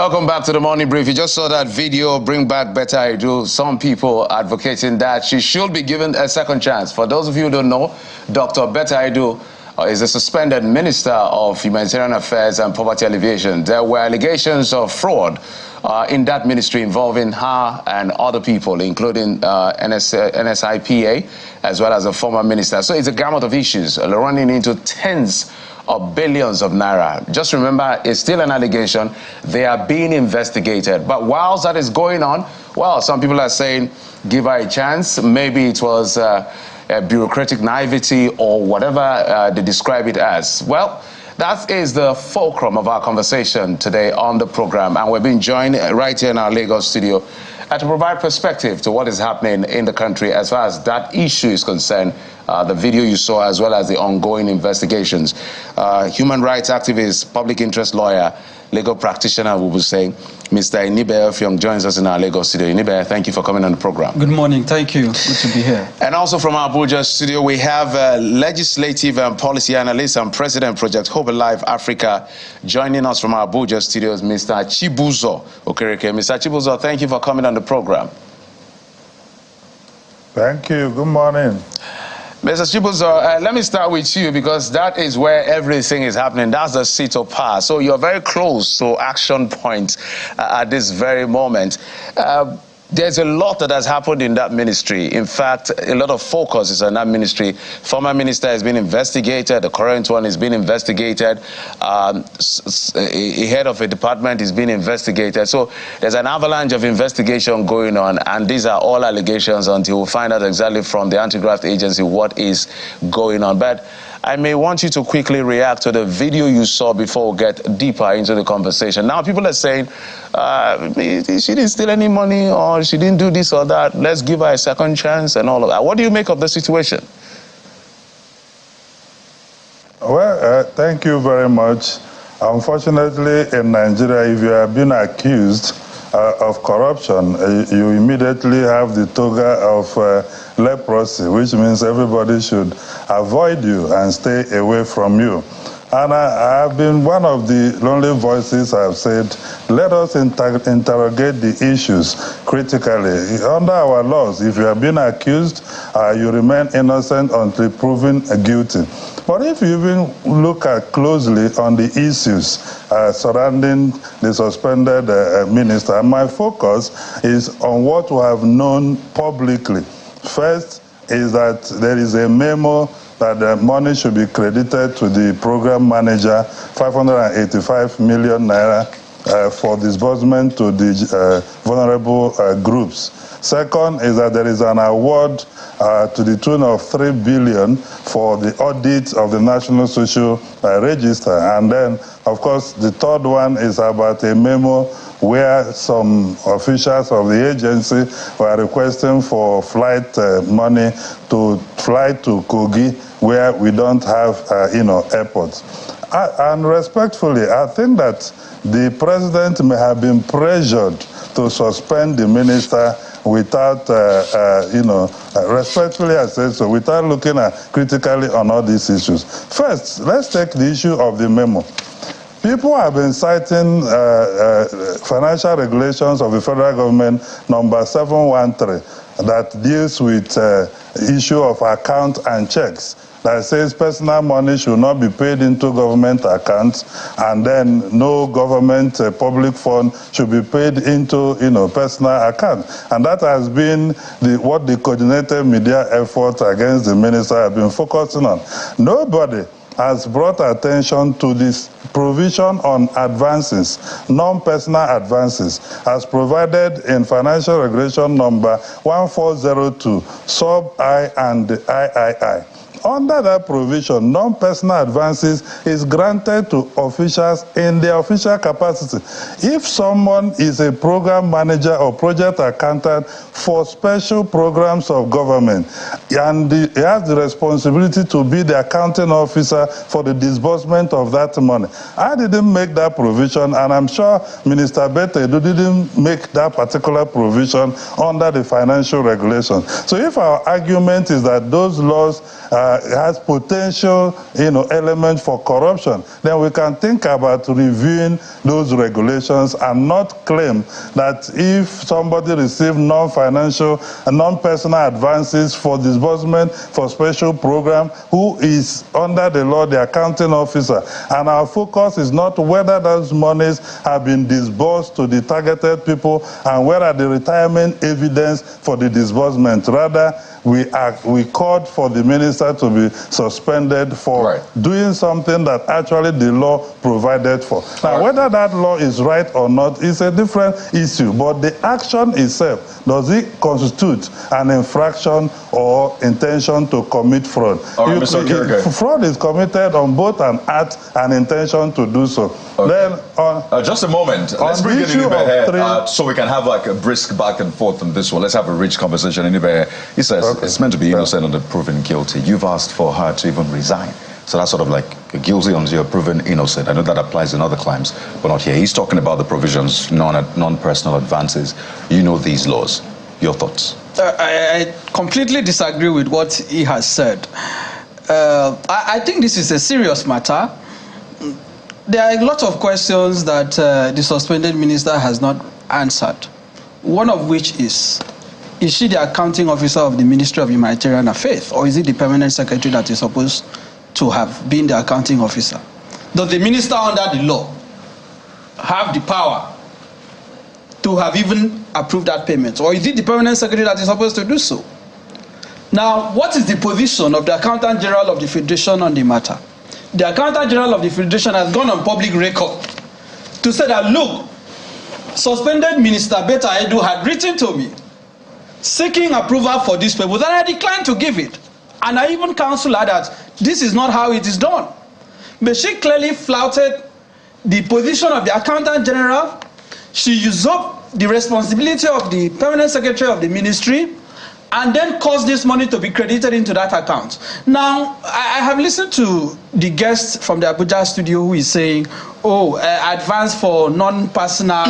Welcome back to the Morning Brief. You just saw that video, Bring Back Betta. Some people advocating that she should be given a second chance. For those of you who don't know, Dr. Betta is a suspended Minister of Humanitarian Affairs and Poverty Alleviation. There were allegations of fraud in that ministry involving her and other people, including NSIPA, as well as a former minister. So it's a gamut of issues running into tens of billions of naira. Just remember, it's still an allegation. They are being investigated. But whilst that is going on, well, some people are saying, give her a chance. Maybe it was a bureaucratic naivety or whatever they describe it as. Well, that is the fulcrum of our conversation today on the program. And we're being joined right here in our Lagos studio to provide perspective to what is happening in the country as far as that issue is concerned. The video you saw, as well as the ongoing investigations. Human rights activist, public interest lawyer, legal practitioner, we will say, Mr. Inibe Effiong joins us in our Lagos studio. Inibe, thank you for coming on the program. Good morning. Thank you. Good to be here. And also from our Abuja studio, we have legislative and policy analyst and president Project Hope Alive Africa. Joining us from our Abuja studios, Mr. Chibuzo Okereke. Mr. Chibuzo, thank you for coming on the program. Thank you. Good morning. Mr. Chibuzo, let me start with you because that is where everything is happening. That's the seat of power. So you're very close to action points at this very moment. There's a lot that has happened in that ministry. In fact, a lot of focus is on that ministry. Former minister has been investigated. The current one is being investigated. A head of a department is being investigated. So there's an avalanche of investigation going on, and these are all allegations until we find out exactly from the anti-graft agency what is going on. But I may want you to quickly react to the video you saw before we get deeper into the conversation. Now, people are saying, she didn't steal any money or she didn't do this or that. Let's give her a second chance and all of that. What do you make of the situation? Well, thank you very much. Unfortunately, in Nigeria, if you have been accused of corruption, you immediately have the toga of leprosy, which means everybody should avoid you and stay away from you. And I have been one of the lonely voices. I've said, let us interrogate the issues critically. Under our laws, if you have been accused, you remain innocent until proven guilty. But if you even look closely on the issues surrounding the suspended minister, my focus is on what we have known publicly. First is that there is a memo that the money should be credited to the program manager, 585 million naira for disbursement to the vulnerable groups. Second is that there is an award to the tune of 3 billion for the audit of the National Social Register. And then, of course, the third one is about a memo where some officials of the agency were requesting for flight money to fly to Kogi, where we don't have, airports. And respectfully, I think that the president may have been pressured to suspend the minister without, respectfully I say so, without looking critically on all these issues. First, let's take the issue of the memo. People have been citing financial regulations of the federal government number 713 that deals with issue of account and checks, that says personal money should not be paid into government accounts, and then no government public fund should be paid into personal accounts. And that has been what the coordinated media efforts against the minister have been focusing on. Nobody has brought attention to this provision on advances, non-personal advances, as provided in Financial Regulation number 1402, sub-I and III. Under that provision, non-personal advances is granted to officials in their official capacity. If someone is a program manager or project accountant for special programs of government, and he has the responsibility to be the accounting officer for the disbursement of that money. I didn't make that provision, and I'm sure Minister Betta didn't make that particular provision under the financial regulations. So if our argument is that those laws has potential, element for corruption, then we can think about reviewing those regulations and not claim that if somebody receives non-financial and non-personal advances for disbursement for special program, who is under the law the accounting officer, and our focus is not whether those monies have been disbursed to the targeted people and where are the retirement evidence for the disbursement. Rather, we called for the minister to be suspended for doing something that actually the law provided for. Now, whether that law is right or not is a different issue, but the action itself, does it constitute an infraction or intention to commit fraud? Fraud is committed on both an act and intention to do so. Then, just a moment. Let's bring in Inibe so we can have like a brisk back and forth on this one. Let's have a rich conversation. Inibe, he says it's meant to be innocent until proven guilty. You've asked for her to even resign. So that's sort of like guilty until you're proven innocent. I know that applies in other crimes, but not here. He's talking about the provisions, non-personal advances. You know these laws. Your thoughts? I completely disagree with what he has said. I think this is a serious matter. There are a lot of questions that the suspended minister has not answered. One of which is she the accounting officer of the Ministry of Humanitarian Affairs, or is it the permanent secretary that is supposed to have been the accounting officer? Does the minister under the law have the power to have even approved that payment, or is it the permanent secretary that is supposed to do so? Now, what is the position of the Accountant General of the Federation on the matter? The Accountant General of the Federation has gone on public record to say that, look, suspended Minister Betta had written to me seeking approval for this payment, and I declined to give it. And I even counseled her that this is not how it is done. But she clearly flouted the position of the Accountant General. She usurped the responsibility of the permanent secretary of the ministry and then caused this money to be credited into that account. Now, I have listened to the guest from the Abuja studio who is saying, advance for non-personal,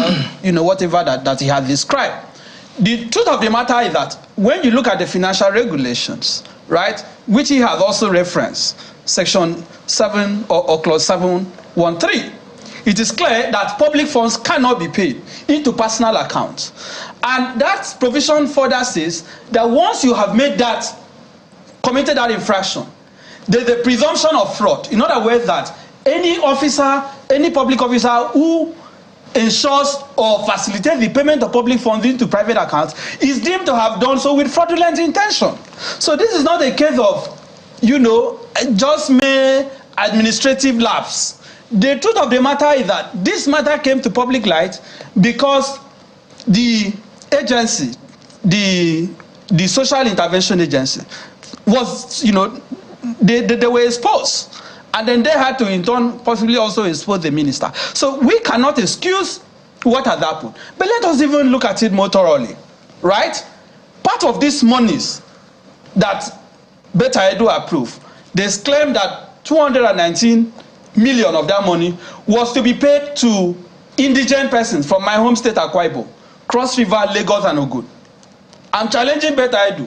whatever that he has described. The truth of the matter is that when you look at the financial regulations, right, which he has also referenced, section 7 or clause 713, it is clear that public funds cannot be paid into personal accounts. And that provision further says that once you have made that, committed that infraction, there's a presumption of fraud. In other words, that any officer, any public officer who ensures or facilitates the payment of public funds into private accounts is deemed to have done so with fraudulent intention. So this is not a case of, just mere administrative lapse. The truth of the matter is that this matter came to public light because the agency, the social intervention agency, was, they were exposed. And then they had to, in turn, possibly also expose the minister. So we cannot excuse what has happened. But let us even look at it more thoroughly, right? Part of these monies that Betta approved, they claim that 219 million of that money was to be paid to indigent persons from my home state, Akwa Ibom, Cross River, Lagos, and Ogun. I'm challenging Betta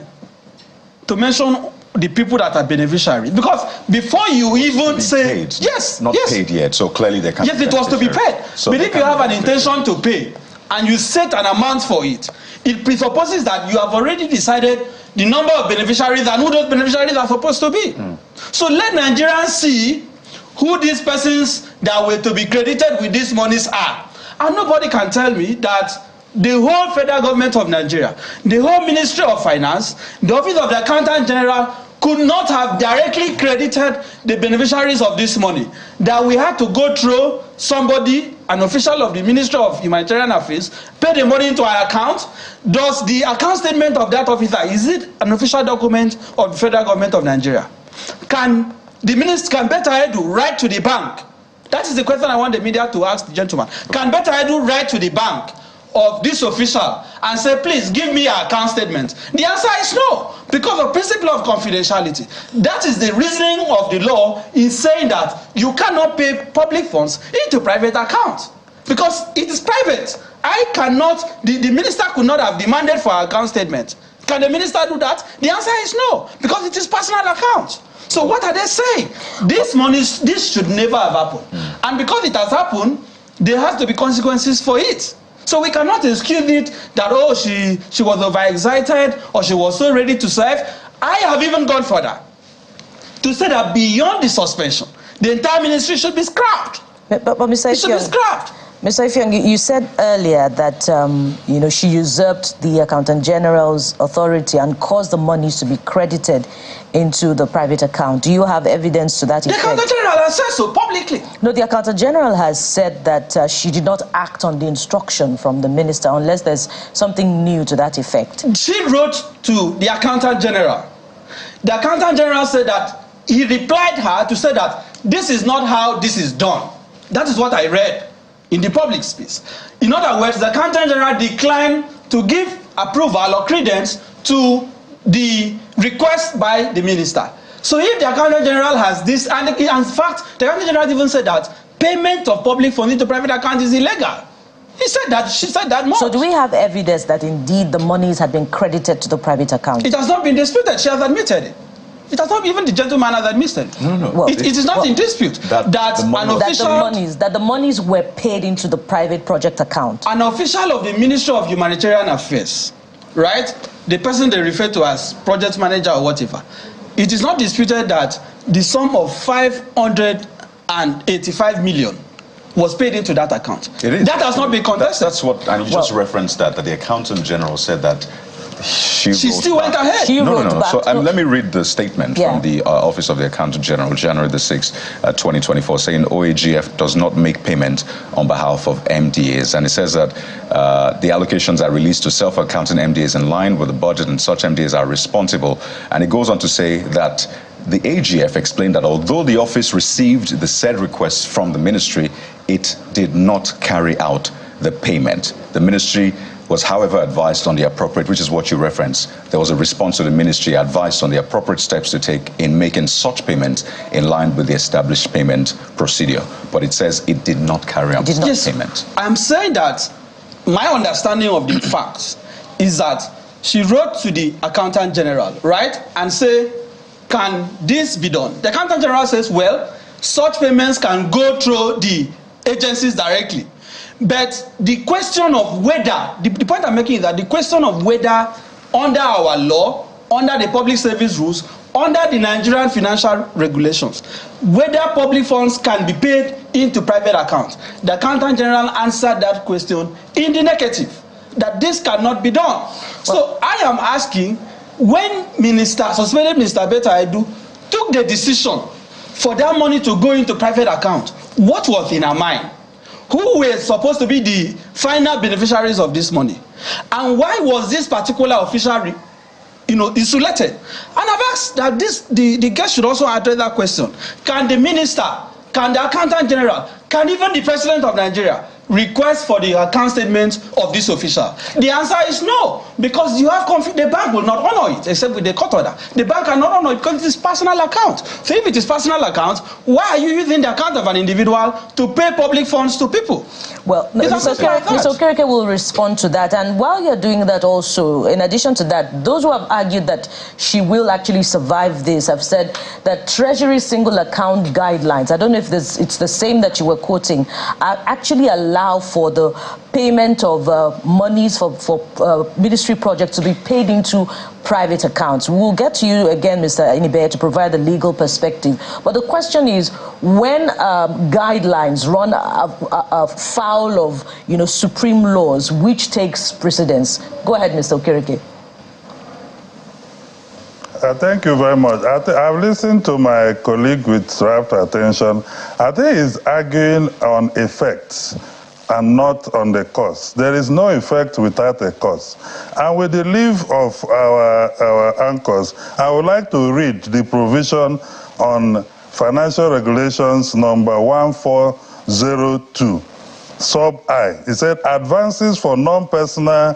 to mention the people that are beneficiaries, because before you even say paid, not paid yet, so clearly they can't. Yes, it was to be paid. So but if you have an intention to pay and you set an amount for it, it presupposes that you have already decided the number of beneficiaries and who those beneficiaries are supposed to be. So let Nigerians see who these persons that were to be credited with these monies are. And nobody can tell me that the whole federal government of Nigeria, the whole Ministry of Finance, the Office of the Accountant General could not have directly credited the beneficiaries of this money. That we had to go through somebody, an official of the Ministry of Humanitarian Affairs, pay the money into our account. Does the account statement of that officer, is it an official document of the federal government of Nigeria? Can the minister, can Betta write to the bank? That is the question I want the media to ask the gentleman. Can Betta write to the bank of this official and say, please give me an account statement? The answer is no, because of principle of confidentiality. That is the reasoning of the law in saying that you cannot pay public funds into private accounts because it is private. I cannot, the minister could not have demanded for an account statement. Can the minister do that? The answer is no, because it is personal account. So what are they saying? This should never have happened. And because it has happened, there has to be consequences for it. So we cannot excuse it that, oh, she was overexcited or she was so ready to serve. I have even gone further to say that beyond the suspension, the entire ministry should be scrapped. But Mr. It should be scrapped. Mr. Ifeanyi, you said earlier that she usurped the Accountant General's authority and caused the monies to be credited into the private account. Do you have evidence to that effect? The Accountant General has said so publicly. No, the Accountant General has said that she did not act on the instruction from the minister unless there's something new to that effect. She wrote to the Accountant General. The Accountant General said that he replied her to say that this is not how this is done. That is what I read in the public space. In other words, the Accountant General declined to give approval or credence to the request by the minister. So if the Accountant General has this, and in fact, the Accountant General even said that payment of public funds into private account is illegal. He said that, she said that much. So do we have evidence that indeed the monies had been credited to the private account? It has not been disputed. She has admitted it. It has not, even the gentleman has admitted. No. Well, it is not in dispute that the monies were paid into the private project account. An official of the Ministry of Humanitarian Affairs, right? The person they refer to as project manager or whatever. It is not disputed that the sum of 585 million was paid into that account. It is. That has not been contested. That's what, and you just referenced that the Accountant General said that she still went ahead. No. So let me read the statement from the Office of the Accountant General, January the 6th, 2024, saying OAGF does not make payment on behalf of MDAs. And it says that the allocations are released to self-accounting MDAs in line with the budget, and such MDAs are responsible. And it goes on to say that the AGF explained that although the office received the said requests from the ministry, it did not carry out the payment. The ministry was, however, advised on the appropriate, which is what you referenced. There was a response to the ministry advised on the appropriate steps to take in making such payments in line with the established payment procedure. But it says it did not carry out payment. I'm saying that my understanding of the facts is that she wrote to the Accountant General, right, and say, can this be done? The Accountant General says, well, such payments can go through the agencies directly. But the question of whether, the point I'm making is that the question of whether under our law, under the public service rules, under the Nigerian financial regulations, whether public funds can be paid into private accounts, the Accountant General answered that question in the negative, that this cannot be done. So I am asking, when suspended Minister Betta took the decision for that money to go into private account, what was in her mind? Who were supposed to be the final beneficiaries of this money? And why was this particular official, insulated? And I've asked that the guest should also address that question. Can the minister, can the Accountant General, can even the President of Nigeria request for the account statement of this official? The answer is no, because you have the bank will not honor it except with the court order. The bank cannot honor it because it is personal account. So if it is personal account, why are you using the account of an individual to pay public funds to people? Well, Mr. Okereke will respond to that. And while you're doing that also, in addition to that, those who have argued that she will actually survive this have said that Treasury single account guidelines, I don't know if it's the same that you were quoting, actually allow for the payment of monies for ministry projects to be paid into private accounts. We'll get to you again, Mr. Inibe, to provide the legal perspective. But the question is, when guidelines run afoul of supreme laws, which takes precedence? Go ahead, Mr. Okereke. Thank you very much. I've listened to my colleague with rapt attention. I think he's arguing on effects and not on the cause. There is no effect without a cause. And with the leave of our anchors, I would like to read the provision on Financial Regulations number 1402, sub I. It said, advances for non-personal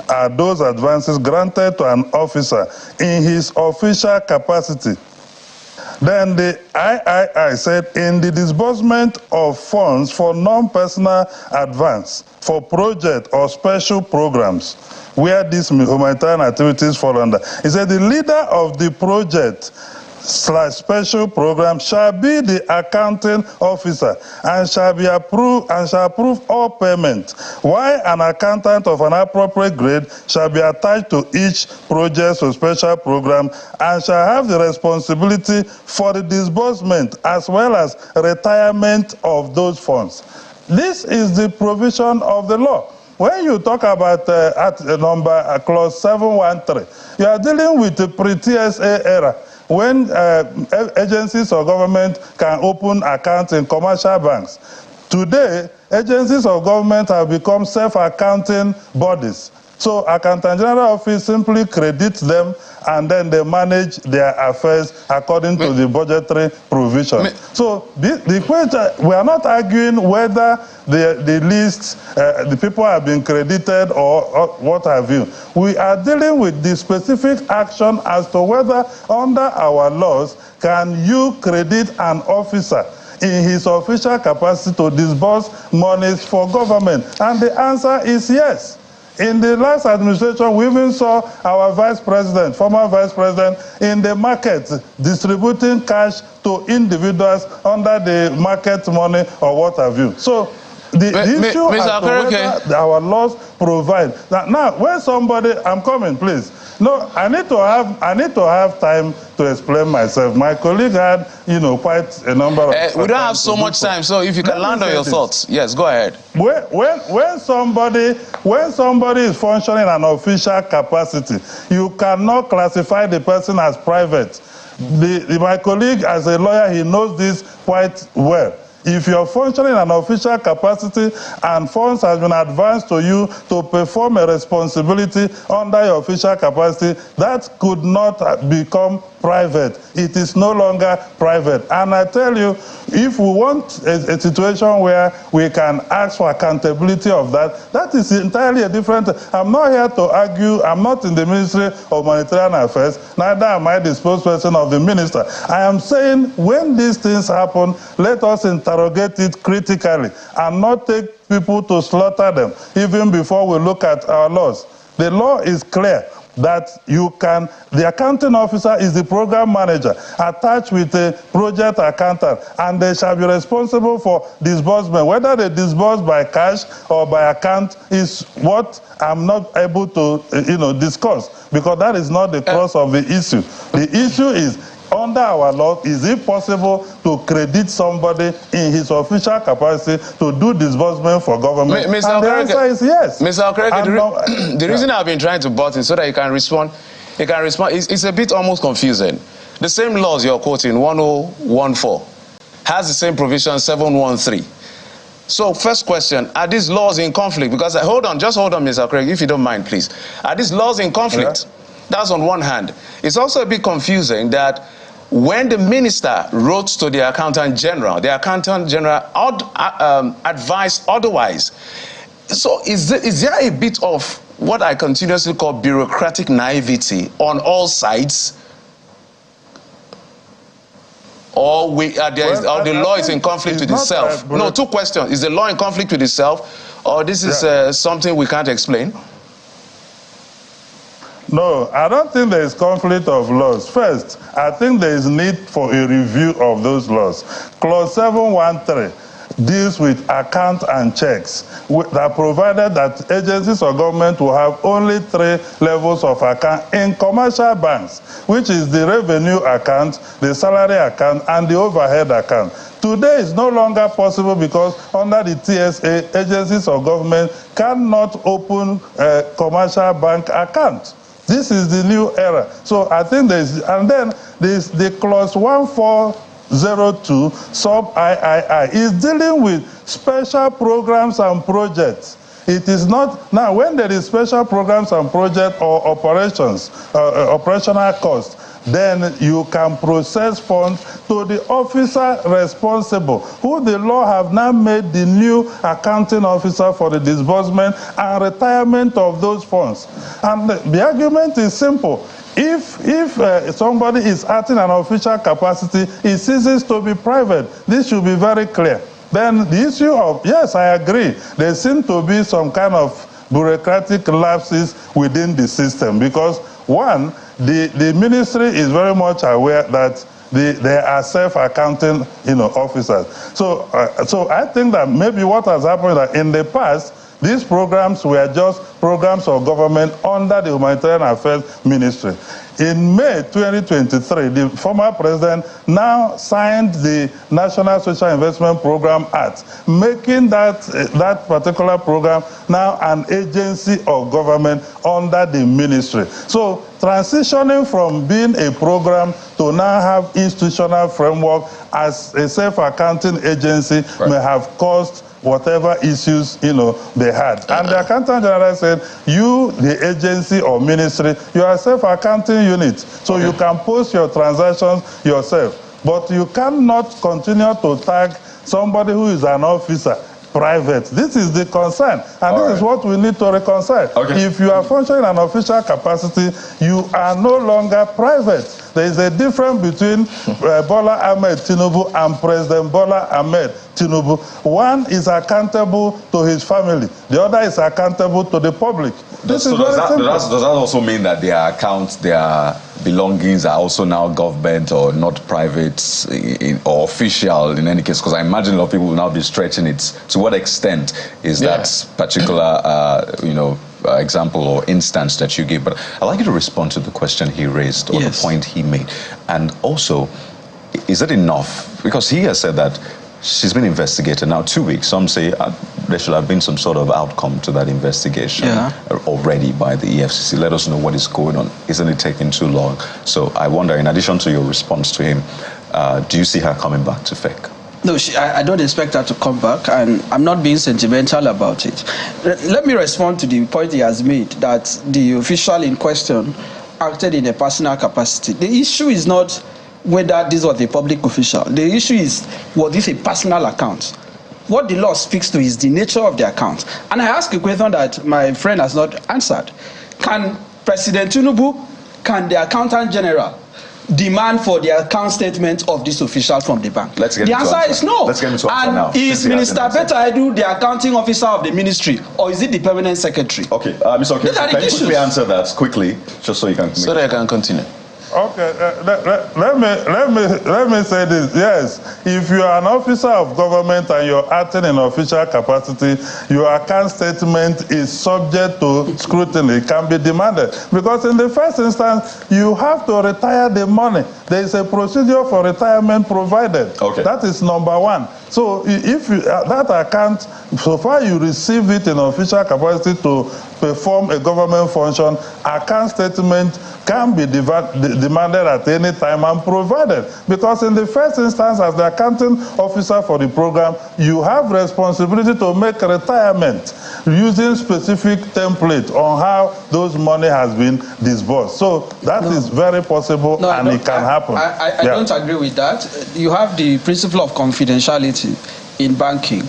are those advances granted to an officer in his official capacity. Then the III said, in the disbursement of funds for non-personal advance for project or special programs where these humanitarian activities fall under, he said the leader of the project / special program shall be the accounting officer and shall approve all payment, while an accountant of an appropriate grade shall be attached to each project or special program and shall have the responsibility for the disbursement as well as retirement of those funds. This is the provision of the law. When you talk about clause 713, you are dealing with the pre-TSA era, when agencies of government can open accounts in commercial banks. Today, agencies of government have become self-accounting bodies. So Accountant General Office simply credits them and then they manage their affairs according to the budgetary provision. So the question, we are not arguing whether the lists, the people have been credited or what have you. We are dealing with the specific action as to whether under our laws can you credit an officer in his official capacity to disburse monies for government? And the answer is yes. In the last administration, we even saw our vice president, former vice president, in the market distributing cash to individuals under the market money or what have you. So the issue is whether our laws provide. Now, when somebody, I'm coming, please. No, I need to have time to explain myself. My colleague had, quite a number of. We don't have so much time, so if you can land on your thoughts, yes, go ahead. When somebody is functioning in an official capacity, you cannot classify the person as private. My colleague, as a lawyer, he knows this quite well. If you're functioning in an official capacity and funds has been advanced to you to perform a responsibility under your official capacity, that could not become private. It is no longer private. And I tell you, if we want a situation where we can ask for accountability of that, that is entirely a different. I'm not here to argue. I'm not in the Ministry of Humanitarian Affairs. Neither am I the spokesperson of the minister. I am saying when these things happen, let us interrogate it critically and not take people to slaughter them even before we look at our laws. The law is clear that the accounting officer is the program manager attached with a project accountant, and they shall be responsible for disbursement. Whether they disburse by cash or by account is what I'm not able to discuss, because that is not the crux of the issue. The issue is, under our law, is it possible to credit somebody in his official capacity to do disbursement for government? And the answer is yes. Mr. Okereke, the reason I've been trying to butt in so that you can respond, it's a bit almost confusing. The same laws you're quoting, 1014, has the same provision, 713. So first question, are these laws in conflict? Because, just hold on, Mr. Okereke, if you don't mind, please. Are these laws in conflict? Yeah. That's on one hand. It's also a bit confusing that when the minister wrote to the accountant general advised otherwise. So is there a bit of what I continuously call bureaucratic naivety on all sides? Or the law is in conflict with itself? No, two questions. Is the law in conflict with itself, or this is something we can't explain? No, I don't think there is conflict of laws. First, I think there is need for a review of those laws. Clause 713 deals with account and checks that provided that agencies of government will have only 3 levels of account in commercial banks, which is the revenue account, the salary account, and the overhead account. Today is no longer possible because under the TSA, agencies of government cannot open a commercial bank account. This is the new era. So I think and then there's the clause 1402 sub III is dealing with special programs and projects. It is not. Now, when there is special programs and project or operations, operational costs, then you can process funds to the officer responsible, who the law have now made the new accounting officer for the disbursement and retirement of those funds. And the argument is simple. If somebody is acting in an official capacity, it ceases to be private. This should be very clear. Then the issue of, yes, I agree, there seem to be some kind of bureaucratic lapses within the system because, one, the ministry is very much aware that they are self-accounting, officers. So I think that maybe what has happened is that in the past, these programs were just programs of government under the Humanitarian Affairs Ministry. In May 2023, the former president now signed the National Social Investment Program Act, making that particular program now an agency of government under the ministry. So transitioning from being a program to now have institutional framework as a self-accounting agency may have caused whatever issues, they had. And the accountant general said, you, the agency or ministry, you are a self-accounting unit. So you can post your transactions yourself. But you cannot continue to tag somebody who is an officer private. This is the concern. And this is what we need to reconcile. If you are functioning in an official capacity, you are no longer private. There is a difference between Bola Ahmed Tinubu and President Bola Ahmed Tinubu. One is accountable to his family. The other is accountable to the public. Does that also mean that their accounts, their belongings are also now government or not private or official in any case? Because I imagine a lot of people will now be stretching it. To what extent is that particular, example or instance that you gave? But I'd like you to respond to the question he raised or the point he made. And also, is it enough? Because he has said that she's been investigated now 2 weeks. Some say there should have been some sort of outcome to that investigation already by the EFCC. Let us know what is going on. Isn't it taking too long? So I wonder, in addition to your response to him, do you see her coming back to FEC? No, I don't expect her to come back, and I'm not being sentimental about it. Let me respond to the point he has made, that the official in question acted in a personal capacity. The issue is not whether this was a public official. The issue is, was this a personal account? What the law speaks to is the nature of the account. And I ask a question that my friend has not answered. Can President Tinubu, can the Accountant General demand for the account statement of this official from the bank? The answer is no. Let's get into answer now. Is Minister Betta the accounting officer of the ministry, or is it the permanent secretary? Okay, Mr. Okey, can you quickly answer that quickly, just so you can... So that I can continue. Okay, let me say this. Yes, if you are an officer of government and you're acting in official capacity, your account statement is subject to scrutiny. It can be demanded because in the first instance, you have to retire the money. There is a procedure for retirement provided. Okay. That is number one. So if that account, so far you receive it in official capacity to perform a government function, account statement can be demanded at any time and provided. Because in the first instance, as the accounting officer for the program, you have responsibility to make retirement using specific template on how those money has been disbursed. So that is very possible and it can happen. I don't agree with that. You have the principle of confidentiality in banking.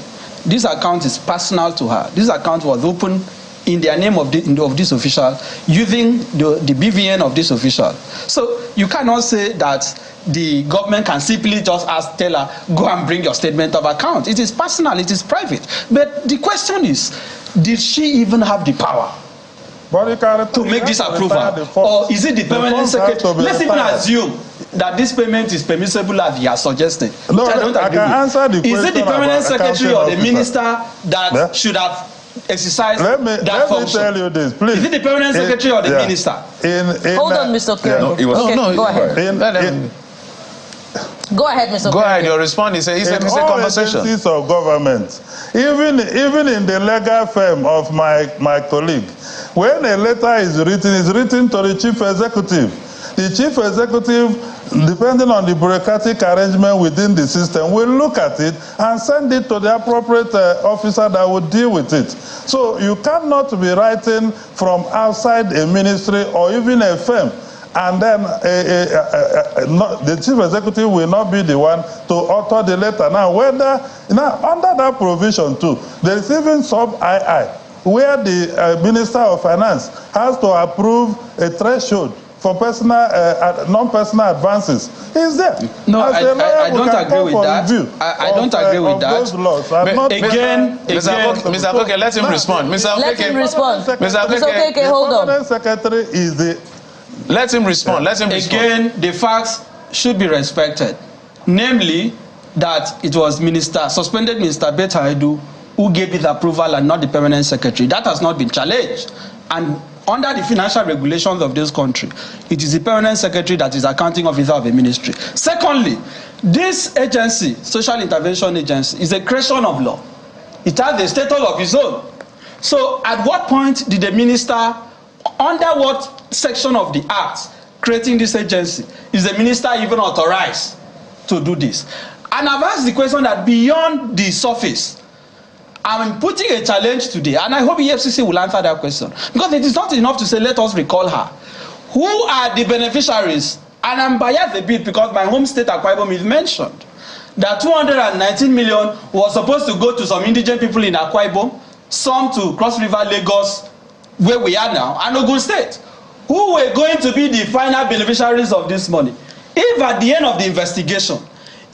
This account is personal to her. This account was opened in the name of this official, using the BVN of this official. So you cannot say that the government can simply just tell her, go and bring your statement of account. It is personal, it is private. But the question is, did she even have the power to make this approval? Or is it the permanent secretary? Let's even assume that this payment is permissible as he has suggested. No, I don't agree. Is it the permanent secretary or the minister that should have exercise that function? Let me tell you this, please. Is it the permanent secretary or the minister? Hold on, Mr. Kerry. Go ahead. Go ahead, Mr. Go ahead, your response is a conversation. Agencies of government, even in the legal firm of my colleague, when a letter is written to the chief executive. the chief executive, depending on the bureaucratic arrangement within the system, will look at it and send it to the appropriate officer that will deal with it. So you cannot be writing from outside a ministry or even a firm, and then the chief executive will not be the one to author the letter. Now, under that provision too, there is even sub-II, where the Minister of Finance has to approve a threshold for personal, non-personal advances. Is there? No, I don't agree with that. I don't agree with that. Those laws. Mr. Okeke, let him respond. Let him respond. Mr. Okeke, hold on. The secretary is the... Let him respond. Let him respond. Again, the facts should be respected. Namely, that it was suspended Minister Betta who gave it approval and not the permanent secretary. That has not been challenged. And under the financial regulations of this country, it is the permanent secretary that is accounting officer of a ministry. Secondly, this agency, Social Intervention Agency, is a creation of law. It has a status of its own. So at what point did the minister, under what section of the act creating this agency, is the minister even authorized to do this? And I've asked the question that beyond the surface, I'm putting a challenge today, and I hope EFCC will answer that question. Because it is not enough to say, let us recall her. Who are the beneficiaries? And I'm biased a bit because my home state, Akwa Ibom, is mentioned. That 219 million was supposed to go to some indigent people in Akwa Ibom, some to Cross River, Lagos, where we are now, and Ogun State. Who were going to be the final beneficiaries of this money? If at the end of the investigation,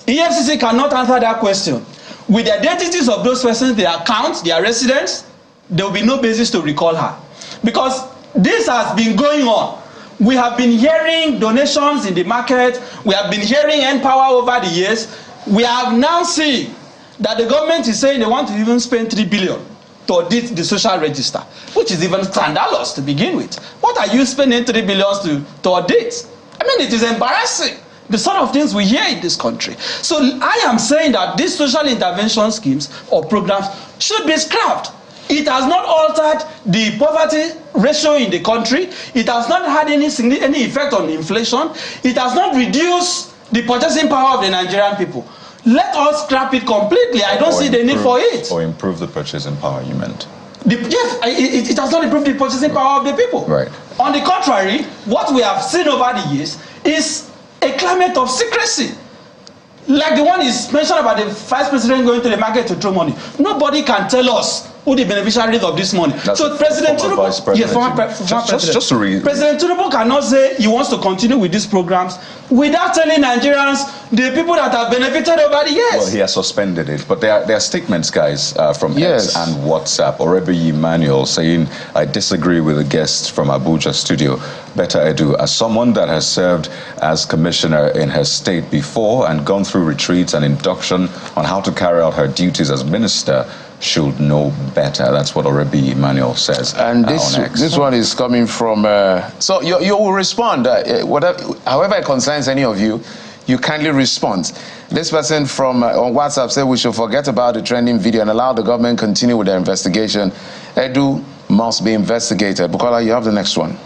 EFCC cannot answer that question, with the identities of those persons, their accounts, their residents, there will be no basis to recall her. Because this has been going on. We have been hearing donations in the market. We have been hearing N-Power over the years. We have now seen that the government is saying they want to even spend 3 billion to audit the social register, which is even scandalous to begin with. What are you spending 3 billion to audit? I mean, it is embarrassing. The sort of things we hear in this country. So I am saying that these social intervention schemes or programs should be scrapped. It has not altered the poverty ratio in the country. It has not had any effect on inflation. It has not reduced the purchasing power of the Nigerian people. Let us scrap it completely. I don't see the need for it. Or improve the purchasing power, you meant? Yes, it has not improved the purchasing power of the people. Right. On the contrary, what we have seen over the years is a climate of secrecy. Like the one is mentioned about the vice president going to the market to throw money. Nobody can tell us who the beneficiaries of this money. That's so President Tinubu, yes, just to read. President Tinubu cannot say he wants to continue with these programs without telling Nigerians the people that have benefited over the years. Well, he has suspended it, but there are statements, guys, from X and WhatsApp. Orebi Emmanuel saying, I disagree with the guest from Abuja studio, Betta Edu, as someone that has served as commissioner in her state before and gone through retreats and induction on how to carry out her duties as minister, should know better. That's what Orebi Emmanuel says. And this one is coming from... so you will respond. However it concerns any of you, you kindly respond. This person from on WhatsApp said we should forget about the trending video and allow the government continue with their investigation. Edu must be investigated. Bukola, you have the next one.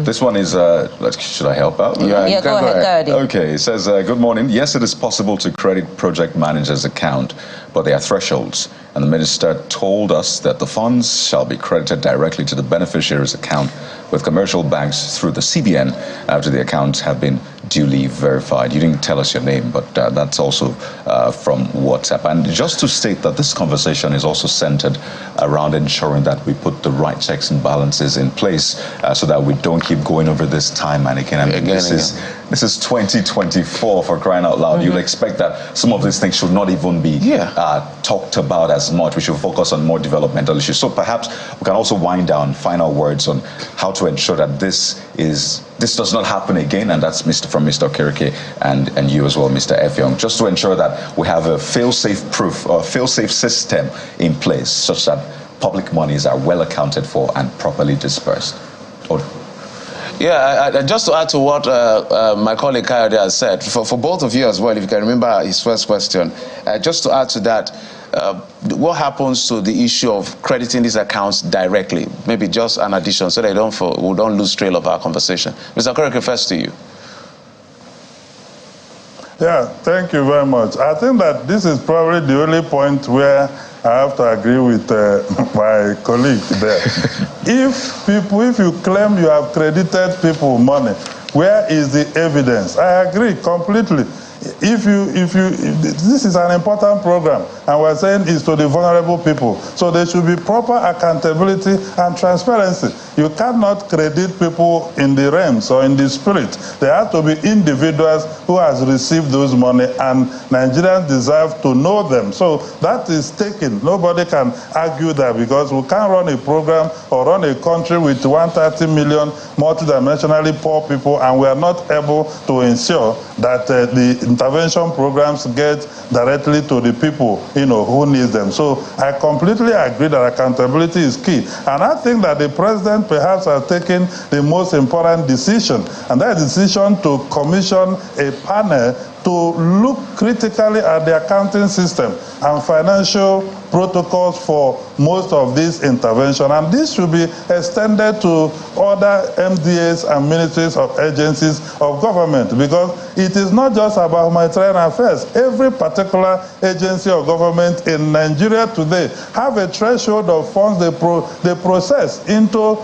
This one is, should I help out? Yeah, go ahead. Okay, it says, good morning. Yes, it is possible to credit project manager's account, but there are thresholds. And the minister told us that the funds shall be credited directly to the beneficiary's account with commercial banks through the CBN after the accounts have been duly verified. You didn't tell us your name, but that's also from WhatsApp. And just to state that this conversation is also centered around ensuring that we put the right checks and balances in place so that we don't keep going over this time and again. I mean, this is 2024, for crying out loud. You'll expect that some of these things should not even be talked about as much. We should focus on more developmental issues. So perhaps we can also wind down final words on how to ensure that this does not happen again, and that's from Mr. Okereke and you as well, Mr. Effiong, just to ensure that we have a fail-safe system in place such that public monies are well accounted for and properly dispersed. Yeah, just to add to what my colleague Kayode has said, for both of you as well, if you can remember his first question, just to add to that, what happens to the issue of crediting these accounts directly? Maybe just an addition so that we don't lose trail of our conversation. Mr. Okereke, first to you. Yeah, thank you very much. I think that this is probably the only point where I have to agree with my colleague there. If you claim you have credited people money, where is the evidence? I agree completely. This is an important program, and we're saying it's to the vulnerable people. So there should be proper accountability and transparency. You cannot credit people in the realms or in the spirit. There have to be individuals who has received those money, and Nigerians deserve to know them. So that is taken. Nobody can argue that, because we can't run a program or run a country with 130 million multidimensionally poor people, and we are not able to ensure that the intervention programs get directly to the people, who need them. So I completely agree that accountability is key. And I think that the president perhaps has taken the most important decision, and that decision to commission a panel to look critically at the accounting system and financial protocols for most of this intervention. And this should be extended to other MDAs and ministries of agencies of government, because it is not just about humanitarian affairs. Every particular agency of government in Nigeria today have a threshold of funds they process into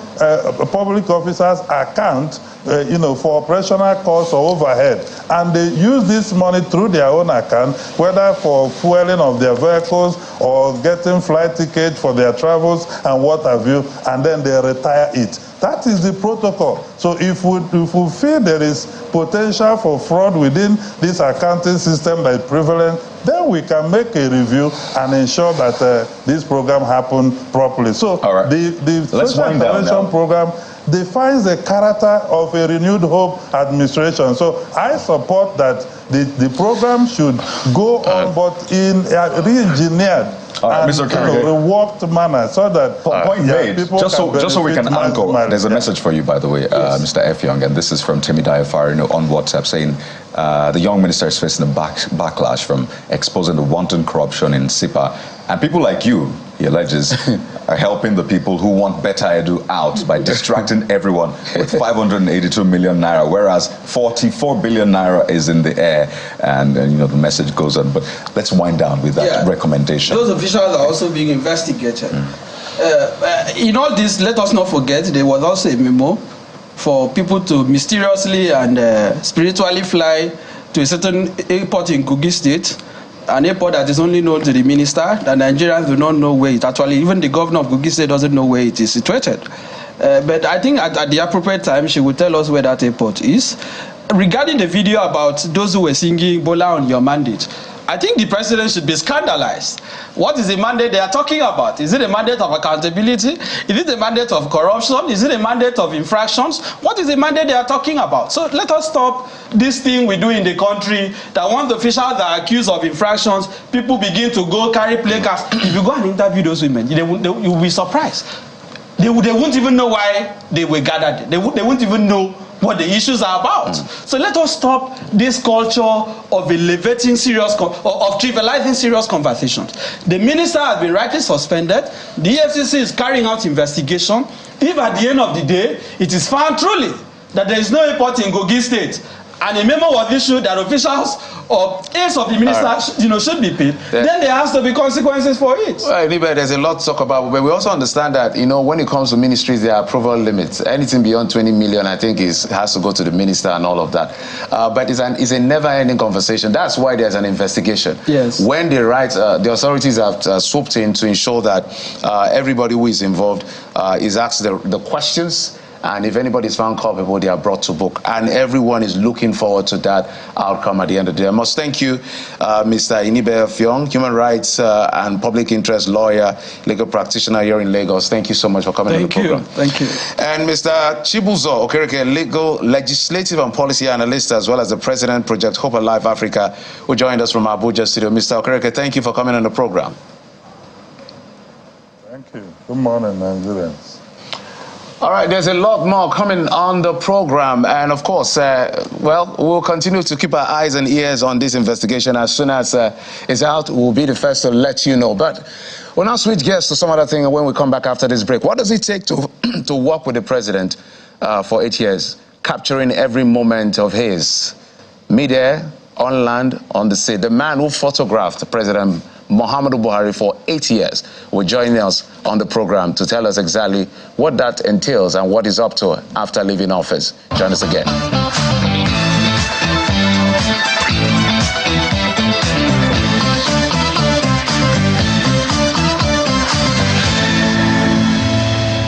public officers' account for operational costs or overhead. And they use this money through their own account, whether for fueling of their vehicles or getting flight tickets for their travels and what have you, and then they retire it. That is the protocol. So if we feel there is potential for fraud within this accounting system that is prevalent, then we can make a review and ensure that this program happens properly. So the social intervention program defines the character of a renewed hope administration. So I support that the program should go on, but in a re-engineered and reworked manner, so that point made. Just so we can anchor. There's a message for you, by the way, yes. Mr. F. Young, and this is from Timmy Diafari on WhatsApp, saying the young minister is facing a backlash from exposing the wanton corruption in SIPA, and people like you, he alleges, are helping the people who want Betta Edu out by distracting everyone with 582 million naira, whereas 44 billion naira is in the air, and the message goes on. But let's wind down with that recommendation. Those officials are also being investigated. In all this, let us not forget there was also a memo for people to mysteriously and spiritually fly to a certain airport in Kogi State, an airport that is only known to the minister, that Nigerians do not know where it actually, even the governor of Kogi State doesn't know where it is situated. But I think at the appropriate time, she will tell us where that airport is. Regarding the video about those who were singing Bola on your mandate, I think the president should be scandalized. What is the mandate they are talking about? Is it a mandate of accountability? Is it a mandate of corruption? Is it a mandate of infractions? What is the mandate they are talking about? So let us stop this thing we do in the country, that once the officials are accused of infractions, people begin to go carry placards. If you go and interview those women, you will be surprised. They won't even know why they were gathered. They won't even know what the issues are about. So let us stop this culture of elevating serious, of trivializing serious conversations. The minister has been rightly suspended. The EFCC is carrying out investigation. If at the end of the day, it is found truly that there is no airport in Kogi State, and a memo was issued that officials or aides of the minister should be paid, then there has to be consequences for it. Well, anyway, there's a lot to talk about, but we also understand that, when it comes to ministries, there are approval limits. Anything beyond 20 million, I think, has to go to the minister and all of that. But it's a never-ending conversation. That's why there's an investigation. Yes. When the authorities have swooped in to ensure that everybody who is involved is asked the questions, and if anybody is found culpable, they are brought to book. And everyone is looking forward to that outcome at the end of the day. I must thank you, Mr. Inibe Fiong, human rights and public interest lawyer, legal practitioner here in Lagos. Thank you so much for coming on the program. Thank you. And Mr. Chibuzo Okereke, legal, legislative and policy analyst, as well as the president, Project Hope Alive Africa, who joined us from Abuja studio. Mr. Okereke, thank you for coming on the program. Thank you. Good morning, Nigerians. All right, there's a lot more coming on the program. And of course, well, we'll continue to keep our eyes and ears on this investigation. As soon as it's out, we'll be the first to let you know. But we'll now switch gears to some other thing when we come back after this break. What does it take to, to work with the president for 8 years, capturing every moment of his mid-air, on land, on the sea? The man who photographed President Muhammadu Buhari for 8 years will join us on the program to tell us exactly what that entails and what he's up to after leaving office. Join us again.